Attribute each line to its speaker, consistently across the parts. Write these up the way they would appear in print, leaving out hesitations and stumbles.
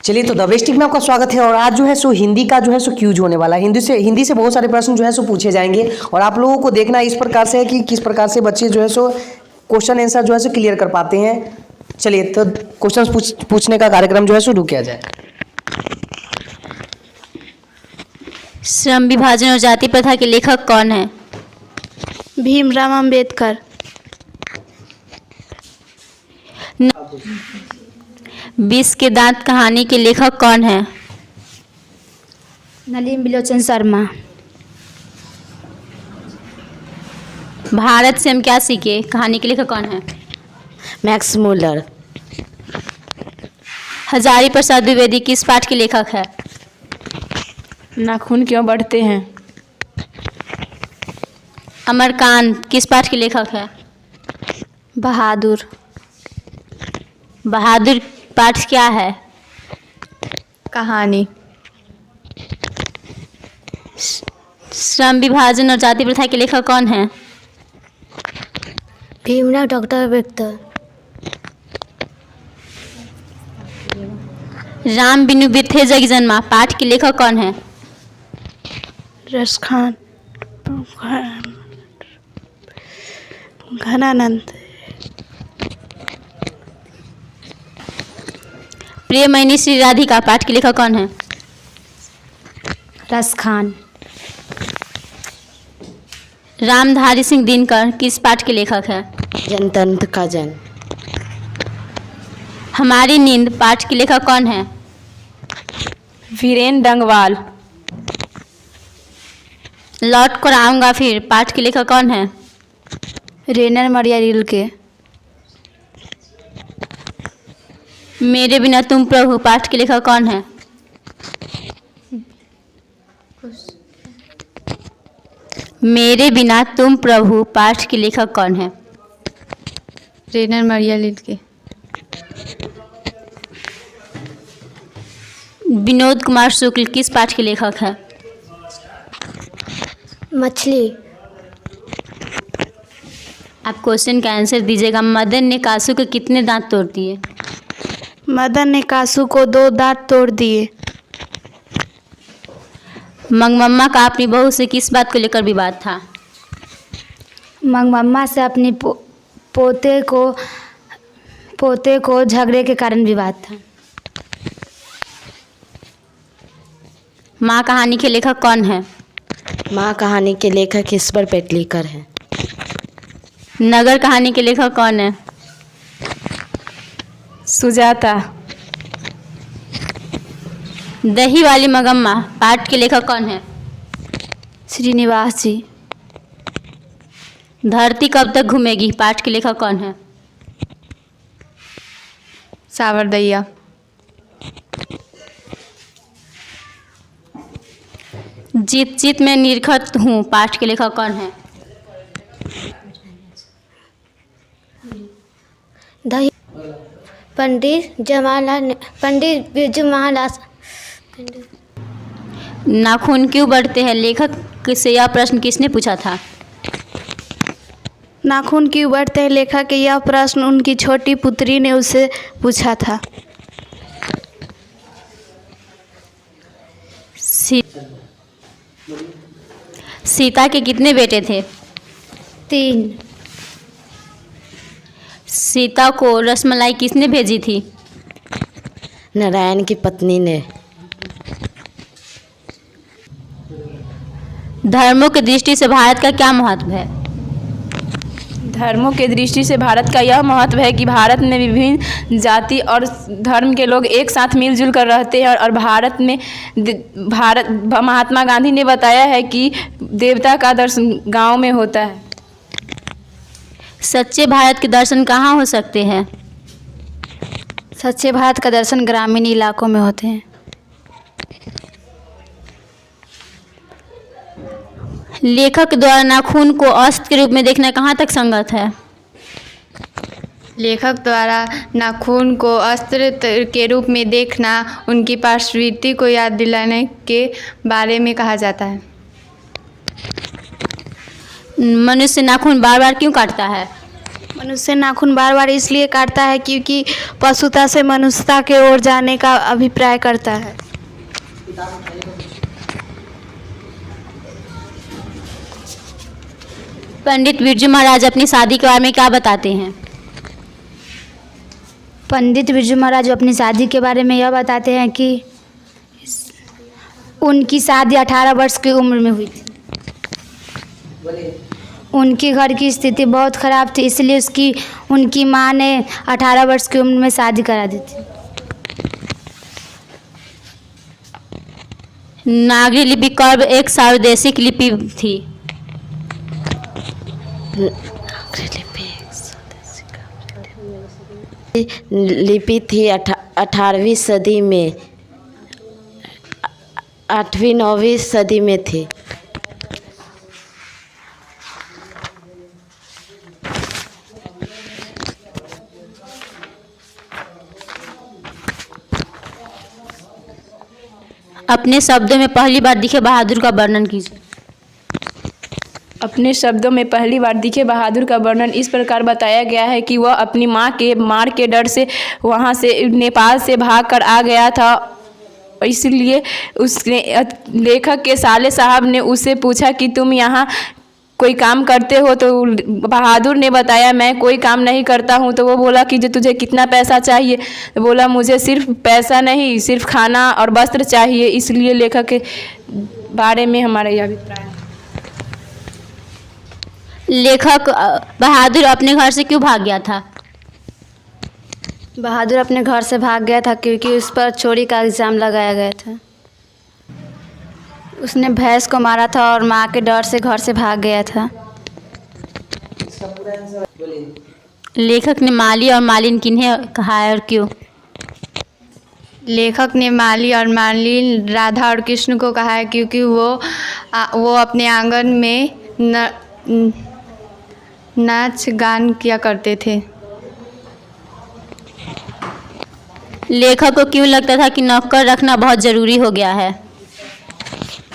Speaker 1: चलिए तो द बेस्टिक में आपका स्वागत है। और आज जो है सो हिंदी का जो है सो क्यूज होने वाला है। हिंदी से बहुत सारे प्रश्न जो है सो पूछे जाएंगे और आप लोगों को देखना इस प्रकार से है कि किस प्रकार से बच्चे जो है सो क्वेश्चन आंसर जो है सो क्लियर कर पाते हैं। चलिए तो क्वेश्चन पूछने का कार्यक्रम जो है सो शुरू किया जाए।
Speaker 2: श्रम विभाजन और जाति प्रथा के लेखक कौन है?
Speaker 3: भीमराव अंबेडकर।
Speaker 2: विष के दांत कहानी के लेखक कौन है?
Speaker 3: नलिनी बिलोचन शर्मा।
Speaker 2: भारत से हम क्या सीखे कहानी के लेखक कौन है?
Speaker 3: Max Muller.
Speaker 2: हजारी प्रसाद द्विवेदी किस पाठ के लेखक है?
Speaker 3: नाखून क्यों बढ़ते हैं?
Speaker 2: अमरकांत किस पाठ के लेखक है?
Speaker 3: बहादुर।
Speaker 2: बहादुर पाठ क्या है?
Speaker 3: कहानी।
Speaker 2: श्रम विभाजन और जाति प्रथा के लेखक कौन है?
Speaker 3: भीमराव डॉक्टर अम्बेडकर।
Speaker 2: राम बिनु बिरथे जग जन्मा पाठ के लेखक कौन है?
Speaker 3: रसखान। घनानंद।
Speaker 2: प्रियमयी श्री राधिका पाठ के लेखक कौन है?
Speaker 3: रसखान।
Speaker 2: रामधारी सिंह दिनकर किस पाठ के लेखक है?
Speaker 3: जनतंत्र का जन।
Speaker 2: हमारी नींद पाठ के लेखक कौन है?
Speaker 3: वीरेन डंगवाल।
Speaker 2: लौट कर आऊँगा फिर पाठ के लेखक कौन है?
Speaker 3: रेनर मरिया रिलके।
Speaker 2: मेरे बिना तुम प्रभु पाठ के लेखक कौन है? मेरे बिना तुम प्रभु पाठ के लेखक कौन है?
Speaker 3: रेनर मरिया रिलके।
Speaker 2: विनोद कुमार शुक्ल किस पाठ के लेखक है?
Speaker 3: मछली।
Speaker 2: आप क्वेश्चन का आंसर दीजिएगा। मदन ने कासू के कितने दांत तोड़ दिए?
Speaker 3: मदन ने कासू को 2 दांत तोड़ दिए।
Speaker 2: मंगमम्मा का अपनी बहू से किस बात को लेकर विवाद था?
Speaker 3: मंगमम्मा से अपनी पोते को झगड़े के कारण विवाद था।
Speaker 2: माँ कहानी के लेखक कौन है?
Speaker 4: माँ कहानी के लेखक ईश्वर पेटलीकर हैं।
Speaker 2: नगर कहानी के लेखक कौन है?
Speaker 3: सुजाता।
Speaker 2: दही वाली मगम्मा पाठ के लेखक कौन है?
Speaker 3: श्रीनिवास जी।
Speaker 2: धरती कब तक घूमेगी पाठ के लेखक कौन है?
Speaker 3: सावरदैया।
Speaker 2: जीत जीत में निरखत हूँ पाठ के लेखक कौन है?
Speaker 3: दही। पंडित बिरजू महालाल।
Speaker 2: नाखून क्यों बढ़ते हैं लेखक से यह प्रश्न किसने पूछा था?
Speaker 3: नाखून क्यों बढ़ते हैं लेखक के यह प्रश्न उनकी छोटी पुत्री ने उससे पूछा था।
Speaker 2: सीता के कितने बेटे थे?
Speaker 3: 3।
Speaker 2: सीता को रसमलाई किसने भेजी थी?
Speaker 4: नारायण की पत्नी ने।
Speaker 2: धर्मों की दृष्टि से भारत का क्या महत्व है?
Speaker 5: धर्मों के दृष्टि से भारत का यह महत्व है कि भारत में विभिन्न जाति और धर्म के लोग एक साथ मिलजुल कर रहते हैं और भारत महात्मा गांधी ने बताया है कि देवता का दर्शन गांव में होता है।
Speaker 2: सच्चे भारत के दर्शन कहाँ हो सकते हैं?
Speaker 3: सच्चे भारत का दर्शन ग्रामीण इलाकों में होते हैं।
Speaker 2: लेखक द्वारा नाखून को अस्त्र के रूप में देखना कहाँ तक संगत है?
Speaker 6: लेखक द्वारा नाखून को अस्त्र के रूप में देखना उनकी पार्श्ववृत्ति को याद दिलाने के बारे में कहा जाता है।
Speaker 2: मनुष्य नाखून बार बार क्यों काटता है?
Speaker 3: मनुष्य नाखून बार बार इसलिए काटता है क्योंकि पशुता से मनुष्यता के ओर जाने का अभिप्राय करता है।
Speaker 2: पंडित बिरजू महाराज अपनी शादी के बारे में क्या बताते हैं?
Speaker 7: पंडित बिरजू महाराज अपनी शादी के बारे में यह बताते हैं कि उनकी शादी 18 वर्ष की उम्र में हुई थी। उनके घर की स्थिति बहुत ख़राब थी, इसलिए उनकी माँ ने 18 वर्ष की उम्र में शादी करा दी थी।
Speaker 2: नागरी लिपि कब एक सार्वदेशिक लिपि थी?
Speaker 4: लिपि थी 18वीं सदी में, 8वीं-9वीं सदी में थी।
Speaker 2: अपने शब्दों में पहली बार दिखे बहादुर का वर्णन कीजिए।
Speaker 5: अपने शब्दों में पहली बार दिखे बहादुर का वर्णन इस प्रकार बताया गया है कि वह अपनी माँ के मार के डर से वहाँ से नेपाल से भाग कर आ गया था। इसलिए उसने लेखक के साले साहब ने उससे पूछा कि तुम यहाँ कोई काम करते हो? तो बहादुर ने बताया मैं कोई काम नहीं करता हूँ। तो वो बोला कि जो तुझे कितना पैसा चाहिए? तो बोला मुझे सिर्फ पैसा नहीं, सिर्फ खाना और वस्त्र चाहिए। इसलिए लेखक के बारे में हमारा यह अभिप्राय है।
Speaker 2: लेखक बहादुर अपने घर से क्यों भाग गया था?
Speaker 3: बहादुर अपने घर से भाग गया था क्योंकि उस पर चोरी का इल्ज़ाम लगाया गया था। उसने भैंस को मारा था और माँ के डर से घर से भाग गया था।
Speaker 2: लेखक ने माली और मालिन किन्हें कहा है और क्यों?
Speaker 6: लेखक ने माली और मालिन राधा और कृष्ण को कहा है क्योंकि वो अपने आंगन में नाच गान किया करते थे।
Speaker 2: लेखक को क्यों लगता था कि नौकर रखना बहुत ज़रूरी हो गया है?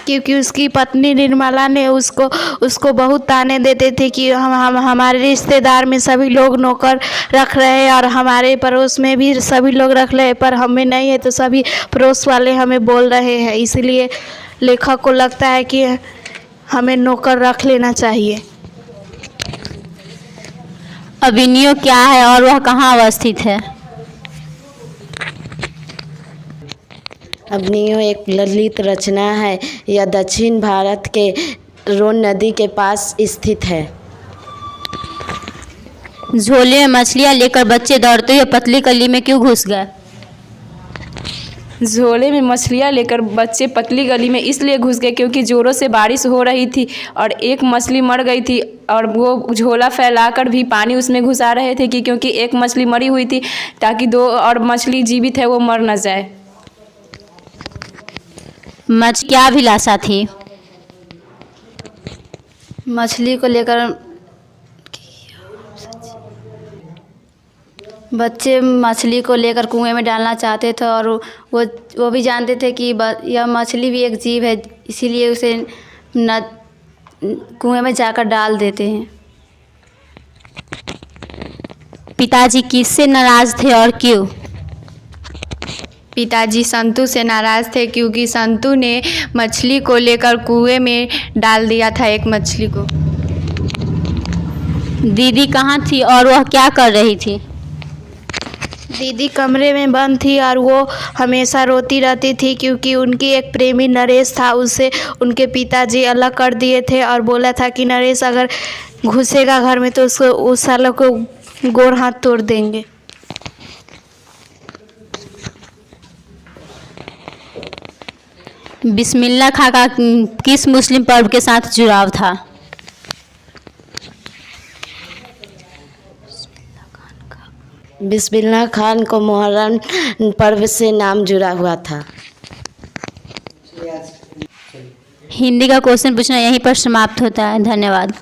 Speaker 3: क्योंकि उसकी पत्नी निर्मला ने उसको बहुत ताने देते थे कि हमारे रिश्तेदार में सभी लोग नौकर रख रहे हैं और हमारे पड़ोस में भी सभी लोग रख रहे हैं, पर हमें नहीं है, तो सभी पड़ोस वाले हमें बोल रहे हैं। इसलिए लेखक को लगता है कि हमें नौकर रख लेना चाहिए।
Speaker 2: अभिनयो क्या है और वह कहाँ अवस्थित है?
Speaker 4: अभिनयो एक ललित रचना है। यह दक्षिण भारत के रोन नदी के पास स्थित है।
Speaker 2: झोले में मछलियाँ लेकर बच्चे दौड़ते हुए पतली गली में क्यों घुस गए?
Speaker 5: झोले में मछलियाँ लेकर बच्चे पतली गली में इसलिए घुस गए क्योंकि ज़ोरों से बारिश हो रही थी और एक मछली मर गई थी और वो झोला फैलाकर भी पानी उसमें घुसा रहे थे कि क्योंकि एक मछली मरी हुई थी ताकि दो और मछली जीवित है वो मर न जाए।
Speaker 2: क्या अभिलाषा थी?
Speaker 3: मछली को लेकर बच्चे मछली को लेकर कुएं में डालना चाहते थे और वो भी जानते थे कि यह मछली भी एक जीव है, इसीलिए उसे कुएं में जाकर डाल देते हैं।
Speaker 2: पिताजी किससे नाराज थे और क्यों?
Speaker 6: पिताजी संतू से नाराज़ थे क्योंकि संतू ने मछली को लेकर कुएं में डाल दिया था एक मछली को।
Speaker 2: दीदी कहाँ थी और वह क्या कर रही थी?
Speaker 3: दीदी कमरे में बंद थी और वो हमेशा रोती रहती थी क्योंकि उनकी एक प्रेमी नरेश था, उससे उनके पिताजी अलग कर दिए थे और बोला था कि नरेश अगर घुसेगा घर में तो उसको उस सालों को गोर हाथ तोड़ देंगे।
Speaker 2: बिस्मिल्लाह खां का किस मुस्लिम पर्व के साथ जुड़ाव था?
Speaker 4: बिस्मिल्लाह खान को मुहर्रम पर्व से नाम जुड़ा हुआ था।
Speaker 2: हिंदी का क्वेश्चन पूछना यहीं पर समाप्त होता है। धन्यवाद।